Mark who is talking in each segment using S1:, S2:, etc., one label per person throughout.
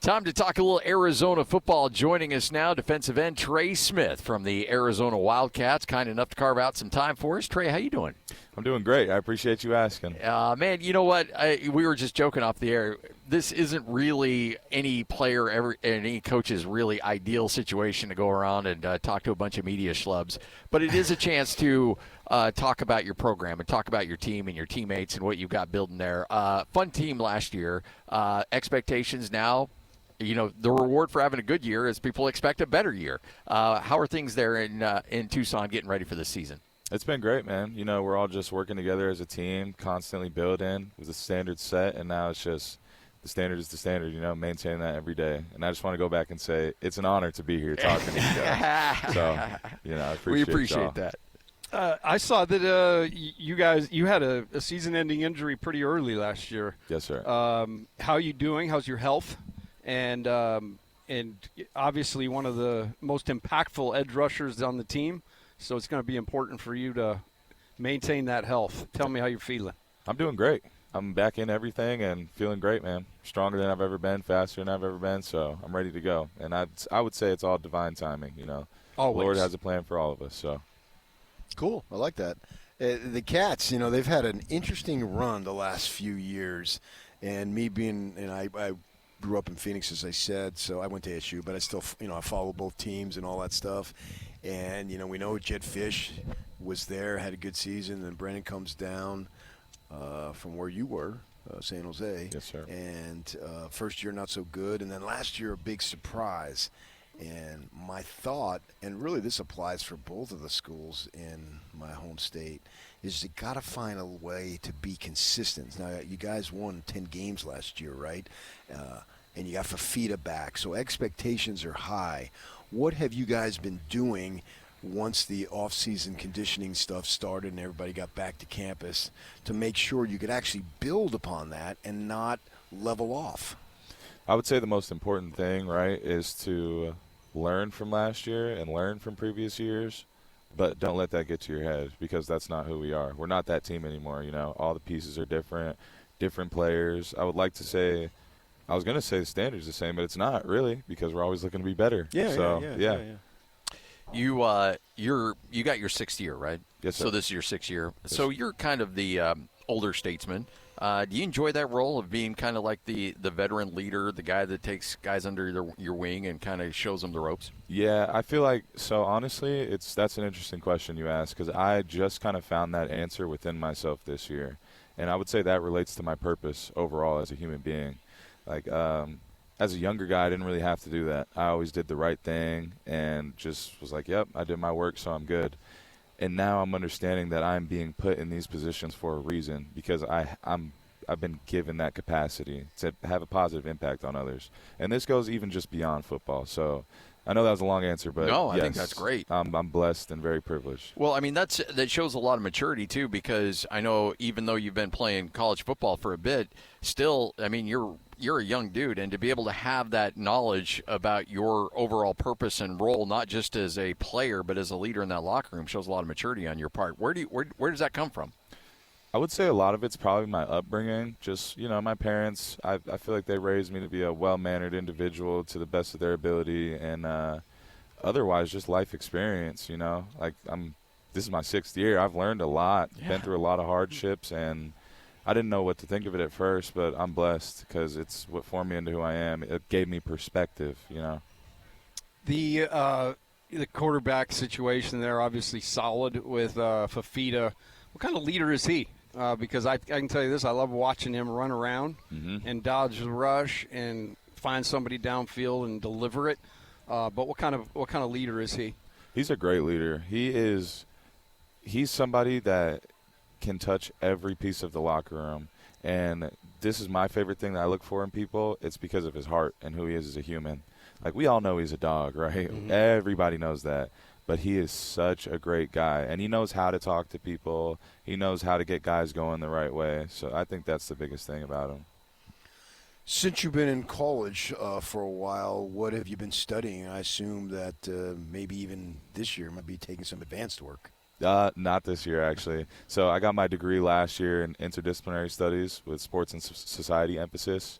S1: Time to talk a little Arizona football. Joining us now, defensive end Tre Smith from the Arizona Wildcats. Kind enough to carve out some time for us. Tre, how you doing?
S2: I'm doing great. I appreciate you asking.
S1: Man, you know what? We were just joking off the air. This isn't really any player and any coach's really ideal situation to go around and talk to a bunch of media schlubs. But it is a chance to talk about your program and talk about your team and your teammates and what you've got building there. Fun team last year. Expectations now. You know, the reward for having a good year is people expect a better year. How are things there in Tucson getting ready for this season?
S2: It's been great, man. You know, we're all just working together as a team, constantly building with the standard set, and now it's just the standard is the standard, you know, maintaining that every day. And I just want to go back and say it's an honor to be here talking to you guys. So, you know, I appreciate
S1: that.
S3: I saw that you had a season-ending injury pretty early last year.
S2: Yes, sir.
S3: How are you doing? How's your health? And obviously one of the most impactful edge rushers on the team, so it's going to be important for you to maintain that health. Tell me how you're feeling.
S2: I'm doing great. I'm back in everything and feeling great, man. Stronger than I've ever been, faster than I've ever been, so I'm ready to go. And I would say it's all divine timing, you know.
S3: Always.
S2: The Lord has a plan for all of us, so.
S4: Cool. I like that. The Cats, you know, they've had an interesting run the last few years. And me being – and I grew up in Phoenix, as I said, so I went to ASU, but I still, you know, I follow both teams and all that stuff. And, you know, we know Jet Fish was there, had a good season, and Brandon comes down from where you were, San Jose.
S2: Yes, sir.
S4: And first year not so good, and then last year a big surprise. And my thought, and really this applies for both of the schools in my home state, is you got to find a way to be consistent. Now, you guys won 10 games last year, right? And you got Fafita back, so expectations are high. What have you guys been doing once the off-season conditioning stuff started and everybody got back to campus to make sure you could actually build upon that and not level off?
S2: I would say the most important thing, right, is to learn from last year and learn from previous years, but don't let that get to your head because that's not who we are. We're not that team anymore, you know. All the pieces are different players. I would like to say – I was going to say the standard's the same, but it's not really because we're always looking to be better.
S4: Yeah.
S1: You got your sixth year, right?
S2: Yes, sir.
S1: So this is your sixth year.
S2: Yes.
S1: So you're kind of the older statesman. Do you enjoy that role of being kind of like the veteran leader, the guy that takes guys under your wing and kind of shows them the ropes?
S2: Yeah, I feel like – so honestly, that's an interesting question you asked because I just kind of found that answer within myself this year. And I would say that relates to my purpose overall as a human being. Like, as a younger guy, I didn't really have to do that. I always did the right thing and just was like, yep, I did my work, so I'm good. And now I'm understanding that I'm being put in these positions for a reason because I've been given that capacity to have a positive impact on others. And this goes even just beyond football. So I know that was a long answer, but
S1: no, I
S2: yes,
S1: think that's great.
S2: I'm blessed and very privileged.
S1: Well, I mean, that shows a lot of maturity, too, because I know even though you've been playing college football for a bit, still, I mean, you're a young dude, and to be able to have that knowledge about your overall purpose and role, not just as a player but as a leader in that locker room, shows a lot of maturity on your part. Where does that come from?
S2: I would say a lot of it's probably my upbringing. Just, you know, my parents, I feel like they raised me to be a well-mannered individual to the best of their ability, and otherwise just life experience, you know. Like, this is my sixth year. I've learned a lot, been through a lot of hardships, and I didn't know what to think of it at first, but I'm blessed because it's what formed me into who I am. It gave me perspective, you know.
S3: The quarterback situation there, obviously solid with Fafita. What kind of leader is he? Because I can tell you this, I love watching him run around and dodge the rush and find somebody downfield and deliver it. But what kind of leader is he?
S2: He's a great leader. He's somebody that can touch every piece of the locker room. And this is my favorite thing that I look for in people. It's because of his heart and who he is as a human. Like, we all know he's a dog, right? Mm-hmm. Everybody knows that. But he is such a great guy, and he knows how to talk to people. He knows how to get guys going the right way. So I think that's the biggest thing about him.
S4: Since you've been in college for a while, what have you been studying? I assume that maybe even this year might be taking some advanced work.
S2: Not this year, actually. So I got my degree last year in interdisciplinary studies with sports and society emphasis.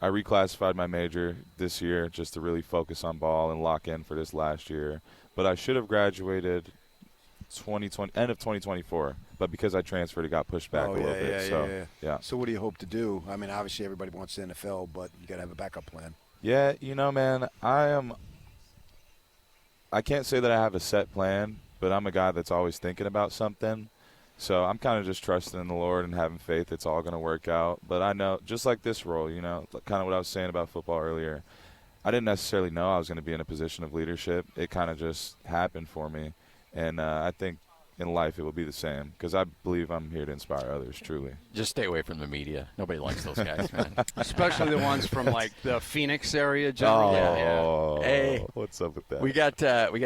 S2: I reclassified my major this year just to really focus on ball and lock in for this last year. But I should have graduated 2020, end of 2024. But because I transferred, it got pushed back a little bit.
S4: So what do you hope to do? I mean, obviously everybody wants the NFL, but you got to have a backup plan.
S2: Yeah, man, I can't say that I have a set plan, but I'm a guy that's always thinking about something. So I'm kind of just trusting in the Lord and having faith it's all going to work out. But I know, just like this role, kind of what I was saying about football earlier, I didn't necessarily know I was going to be in a position of leadership. It kind of just happened for me. And I think in life it will be the same because I believe I'm here to inspire others, truly.
S1: Just stay away from the media. Nobody likes those guys, man.
S3: Especially the ones from, like, the Phoenix area generally.
S2: Oh,
S1: Hey,
S2: what's up with that?
S1: We got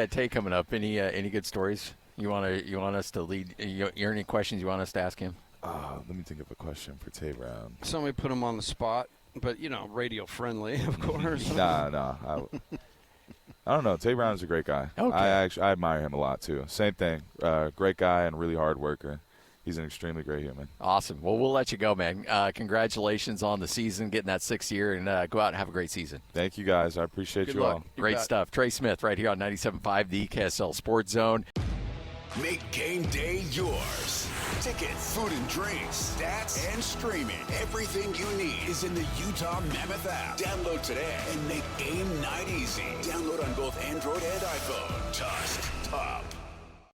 S1: Tay coming up. Any good stories you want us to lead? Any questions you want us to ask him?
S2: Let me think of a question for Tay Brown.
S3: Somebody put him on the spot, but, radio friendly, of course.
S2: Nah. I don't know. Tay Brown's a great guy.
S1: Okay.
S2: I admire him a lot, too. Same thing. Great guy and really hard worker. He's an extremely great human.
S1: Awesome. Well, we'll let you go, man. Congratulations on the season, getting that 6th year, and go out and have a great season.
S2: Thank you, guys. I appreciate
S3: Good
S2: you
S3: luck.
S2: all.
S1: Great stuff. Tre Smith right here on 97.5, the KSL Sports Zone.
S5: Make game day yours. Tickets, food and drinks, stats, and streaming. Everything you need is in the Utah Mammoth app. Download today and make game night easy. Download on both Android and iPhone. Tusk, top.